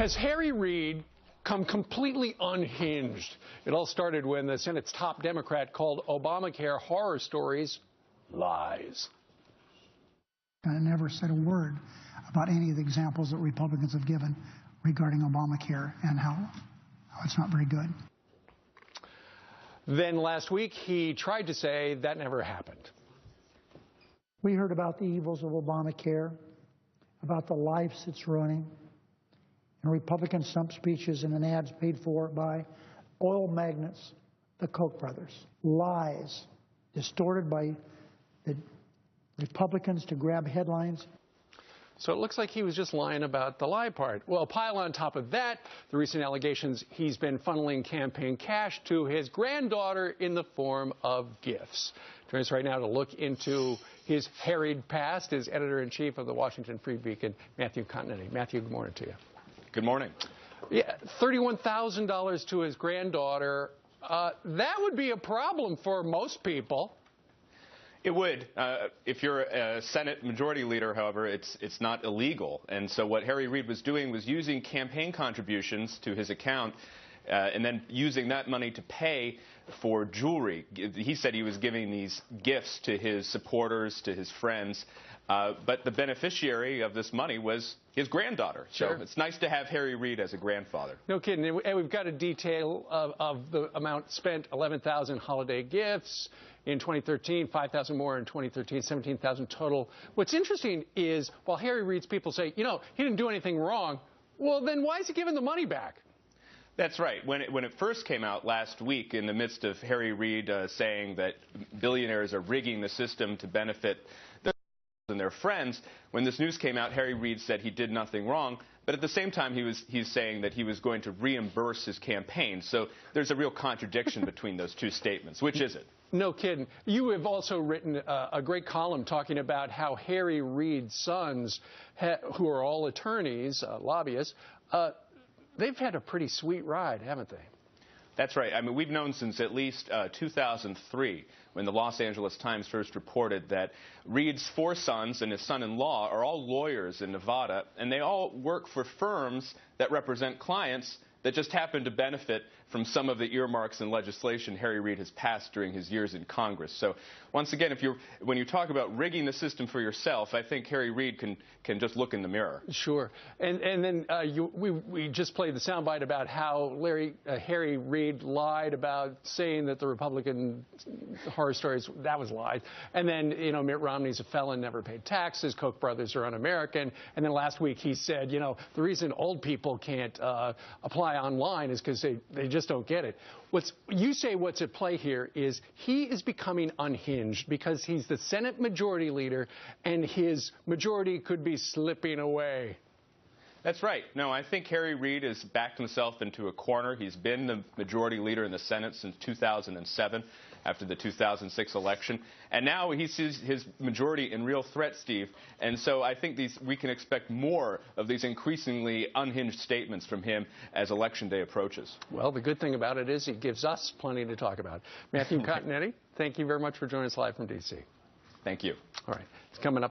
Has Harry Reid come completely unhinged? It all started when the Senate's top Democrat called Obamacare horror stories lies. I never said a word about any of the examples that Republicans have given regarding Obamacare and how it's not very good. Then last week, he tried to say that never happened. We heard about the evils of Obamacare, about the lives it's ruining, in Republican stump speeches and in ads paid for by oil magnates, the Koch brothers. Lies distorted by the Republicans to grab headlines. So it looks like he was just lying about the lie part. Well, pile on top of that, the recent allegations he's been funneling campaign cash to his granddaughter in the form of gifts. Joining us right now to look into his harried past is editor-in-chief of the Washington Free Beacon, Matthew Continetti. Matthew, good morning to you. Good morning. Yeah, $31,000 to his granddaughter. That would be a problem for most people. It would. If you're a Senate Majority Leader, however, it's not illegal. And so what Harry Reid was doing was using campaign contributions to his account and then using that money to pay for jewelry. He said he was giving these gifts to his supporters, to his friends. But the beneficiary of this money was his granddaughter. Sure. So it's nice to have Harry Reid as a grandfather. No kidding. And we've got a detail of the amount spent, 11,000 holiday gifts in 2013, 5,000 more in 2013, 17,000 total. What's interesting is, while Harry Reid's people say, you know, he didn't do anything wrong, well, then why is he giving the money back? That's right. When it first came out last week, in the midst of Harry Reid saying that billionaires are rigging the system to benefit and their friends, when this news came out, Harry Reid said he did nothing wrong, but at the same time he's saying that he was going to reimburse his campaign. So there's a real contradiction between those two statements. Which is it? No kidding. You have also written a great column talking about how Harry Reid's sons, who are all attorneys, lobbyists, they've had a pretty sweet ride, haven't they? That's right. I mean, we've known since at least 2003, when the Los Angeles Times first reported that Reid's 4 sons and his son-in-law are all lawyers in Nevada, and they all work for firms that represent clients that just happen to benefit from some of the earmarks and legislation Harry Reid has passed during his years in Congress. So once again, when you talk about rigging the system for yourself, I think Harry Reid can just look in the mirror. Sure. And then we just played the soundbite about how Harry Reid lied about saying that the Republican horror stories, that was lies. And then, you know, Mitt Romney's a felon, never paid taxes, Koch brothers are un-American. And then last week he said, you know, the reason old people can't apply online is because they just don't get it. You say what's at play here is he is becoming unhinged because he's the Senate Majority Leader and his majority could be slipping away. That's right. No, I think Harry Reid has backed himself into a corner. He's been the Majority Leader in the Senate since 2007, after the 2006 election. And now he sees his majority in real threat, Steve. And so I think we can expect more of these increasingly unhinged statements from him as Election Day approaches. Well, the good thing about it is he gives us plenty to talk about. Matthew Continetti, thank you very much for joining us live from D.C. Thank you. All right. It's coming up.